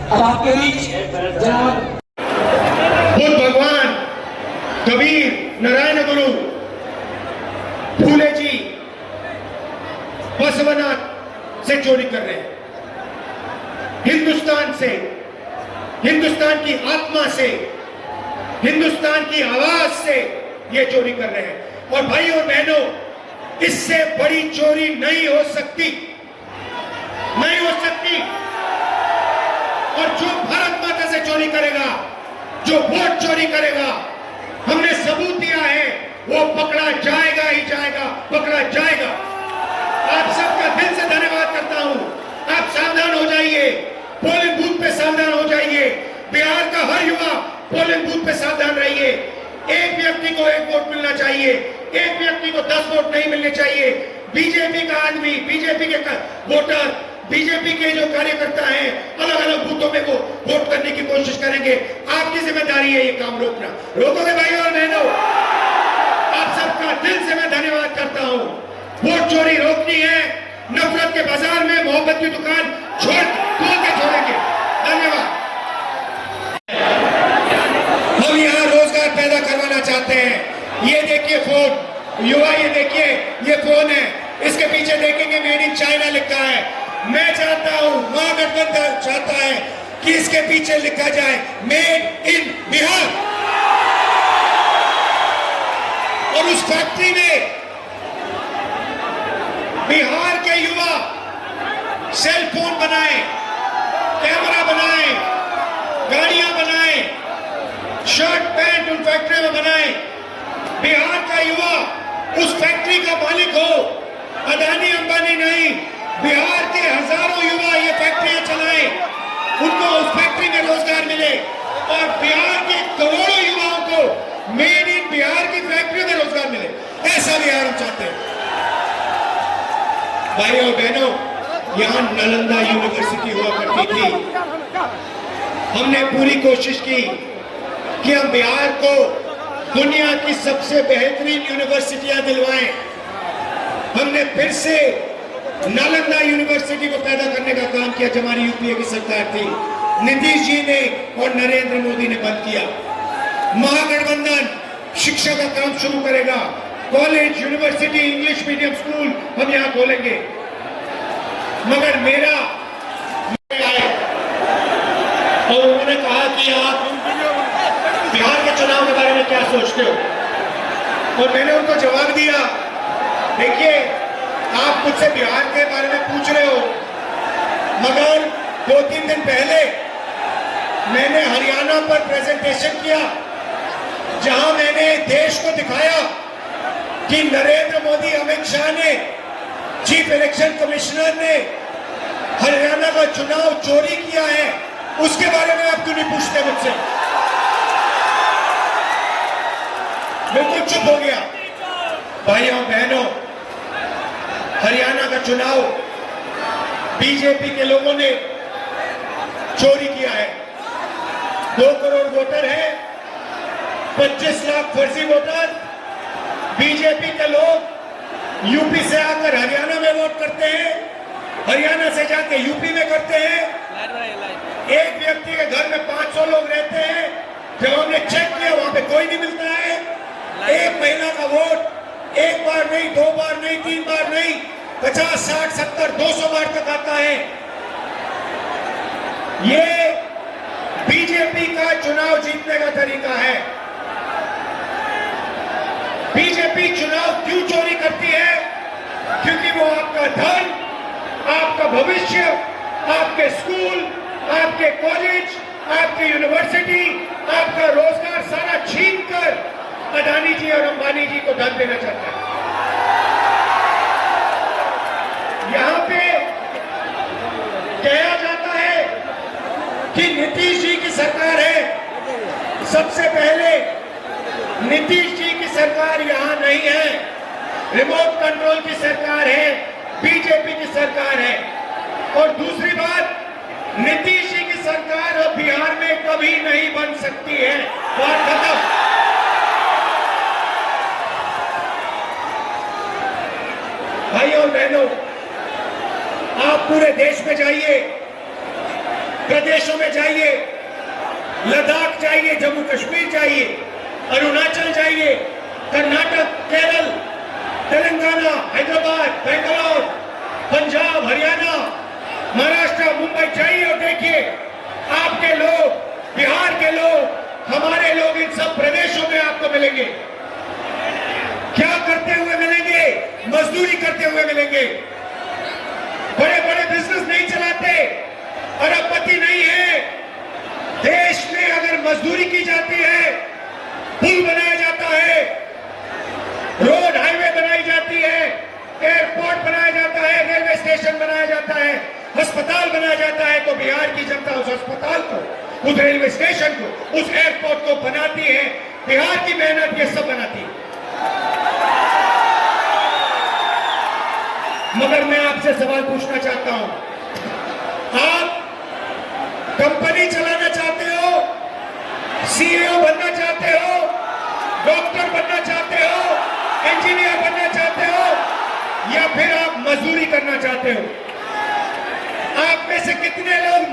अब आपके बीच जनाब बुद्ध भगवान, कबीर, नारायण गुरु, फूले जी बसवनाथ से चोरी कर रहे हैं। हिंदुस्तान से, हिंदुस्तान की आत्मा से, हिंदुस्तान की आवाज से ये चोरी कर रहे हैं। और भाई और बहनों, इससे बड़ी चोरी नहीं हो सकती, नहीं हो सकती। और जो भारत माता से चोरी करेगा, जो वोट चोरी करेगा, हमने सबूत दिया है, वो पकड़ा जाएगा ही जाएगा, पकड़ा जाएगा। आप सबका दिल से धन्यवाद करता हूं। आप सावधान हो जाइए, पोलिंग बूथ पे सावधान हो जाइए। बिहार का हर युवा पोलिंग बूथ पे सावधान रहिए। एक व्यक्ति को एक वोट मिलना चाहिए, एक व्यक्ति को 10 वोट नहीं मिलने चाहिए। बीजेपी का आदमी, बीजेपी के वोटर, बीजेपी के जो कार्यकर्ता हैं, अलग अलग बूथों में वो वोट करने की कोशिश करेंगे। आपकी जिम्मेदारी है ये काम रोकना। रोकोगे भाई और बहनों? आप सबका दिल से मैं धन्यवाद करता हूं। वोट चोरी रोकनी है, नफरत के बाजार में मोहब्बत की दुकान खोल के छोड़ेंगे। धन्यवाद। हम यहाँ रोजगार पैदा करवाना चाहते हैं। ये देखिए फोन, युवा ये देखिए, ये फोन है, इसके पीछे देखेंगे मेड इन चाइना लिखा है। मैं चाहता हूं, महागठबंधन चाहता है कि इसके पीछे लिखा जाए मेड इन बिहार। और उस फैक्ट्री में बिहार के युवा सेल फोन बनाए, कैमरा बनाए, गाड़ियां बनाए, शर्ट पैंट उन फैक्ट्री में बनाए। बिहार का युवा उस फैक्ट्री का मालिक हो, अदानी अंबानी नहीं। बिहार के हजारों युवा ये फैक्ट्रियां चलाएं, उनको उस फैक्ट्री में रोजगार मिले। और बिहार के करोड़ों युवाओं को मेड इन बिहार की फैक्ट्री में रोजगार मिले। ऐसा बिहार हम चाहते हैं। भाई और बहनों, यहां नालंदा यूनिवर्सिटी हुआ करती थी। हमने पूरी कोशिश की कि हम बिहार को दुनिया की सबसे बेहतरीन यूनिवर्सिटियां दिलवाएं। हमने फिर से नालंदा यूनिवर्सिटी को पैदा करने का काम किया जब हमारी यूपीए की सरकार थी। नीतीश जी ने और नरेंद्र मोदी ने बंद किया। महागठबंधन शिक्षा का काम शुरू करेगा। College, university, English medium school हम यहाँ खोलेंगे। मगर मेरा और उन्होंने कहा कि आप बिहार के चुनाव के बारे में क्या सोचते हो? और मैंने उनको जवाब दिया, देखिए आप मुझसे बिहार के बारे में पूछ रहे हो, मगर 2-3 दिन पहले मैंने हरियाणा पर प्रेजेंटेशन किया, जहां मैंने देश को दिखाया कि नरेंद्र मोदी, अमित शाह ने, चीफ इलेक्शन कमिश्नर ने हरियाणा का चुनाव चोरी किया है। उसके बारे में आप क्यों नहीं पूछते मुझसे? बिल्कुल चुप हो गया। भाइयों बहनों, हरियाणा का चुनाव बीजेपी के लोगों ने चोरी किया है। 2 करोड़ वोटर हैं, 25 लाख फर्जी वोटर। बीजेपी के लोग यूपी से आकर हरियाणा में वोट करते हैं, हरियाणा से जाके यूपी में करते हैं। एक व्यक्ति के घर में 500 लोग रहते हैं। जब हमने चेक किया वहां पे कोई नहीं मिलता है। एक महिला का वोट 1 बार नहीं, 2 बार नहीं, 3 बार नहीं, 50, 60, 70, 200 बार तक आता है। ये बीजेपी का चुनाव जीतने का तरीका है। बीजेपी चुनाव क्यों चोरी करती है? क्योंकि वो आपका धन, आपका भविष्य, आपके स्कूल, आपके कॉलेज, आपकी यूनिवर्सिटी, आपका रोजगार सारा छीनकर अदानी जी और अंबानी जी को धन देना चाहता है। यहां पे कहा जाता है कि नीतीश जी की सरकार है। सबसे पहले नीतीश जी की सरकार यहां नहीं है, रिमोट कंट्रोल की सरकार है, बीजेपी की सरकार है। और दूसरी बात, नीतीश जी की सरकार अब बिहार में कभी नहीं बन सकती है। बात खत्म। भाइयों और बहनों, आप पूरे देश में जाइए, प्रदेशों में जाइए, लद्दाख जाइए, जम्मू कश्मीर जाइए, अरुणाचल जाइए, कर्नाटक, केरल, तेलंगाना, हैदराबाद, बेंगलोर, पंजाब, हरियाणा, महाराष्ट्र, मुंबई जाइए और देखिए आपके लोग, बिहार के लोग, हमारे लोग इन सब प्रदेशों में आपको मिलेंगे। क्या करते हुए मिलेंगे? मजदूरी करते हुए मिलेंगे। बड़े बड़े बिजनेस नहीं चलाते, अरबपति नहीं है। देश में अगर मजदूरी की जाती है, पुल बनाया जाता है, रोड हाईवे बनाई जाती है, एयरपोर्ट बनाया जाता है, रेलवे स्टेशन बनाया जाता है, अस्पताल बनाया जाता है, तो बिहार की जनता उस अस्पताल को, उस रेलवे स्टेशन को, उस एयरपोर्ट को बनाती है। बिहार की मेहनत ये सब बनाती है। मगर मैं आपसे सवाल पूछना चाहता हूं, आप कंपनी चलाना चाहते हो, सीईओ बनना चाहते हो, डॉक्टर बनना चाहते हो, इंजीनियर बनना चाहते हो, या फिर आप मजदूरी करना चाहते हो? आप में से कितने लोग